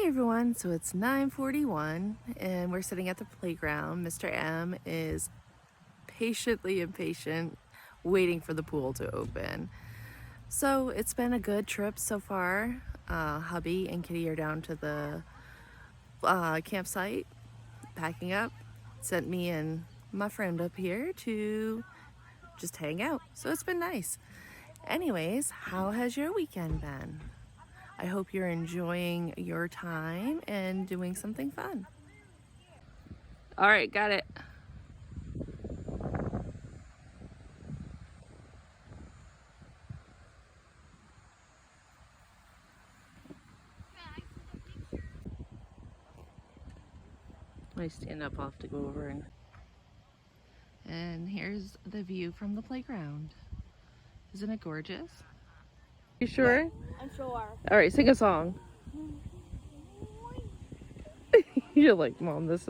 Hey everyone, so it's 9:41 and we're sitting at the playground. Mr. M is patiently impatient, waiting for the pool to open. So it's been a good trip so far. Hubby and Kitty are down to the campsite, packing up. Sent me and my friend up here to just hang out. So it's been nice. Anyways, how has your weekend been? I hope you're enjoying your time and doing something fun. All right, got it. I stand up, I'll have to go over and here's the view from the playground. Isn't it gorgeous? You sure? I'm sure. All right, sing a song. You're like, Mom, this is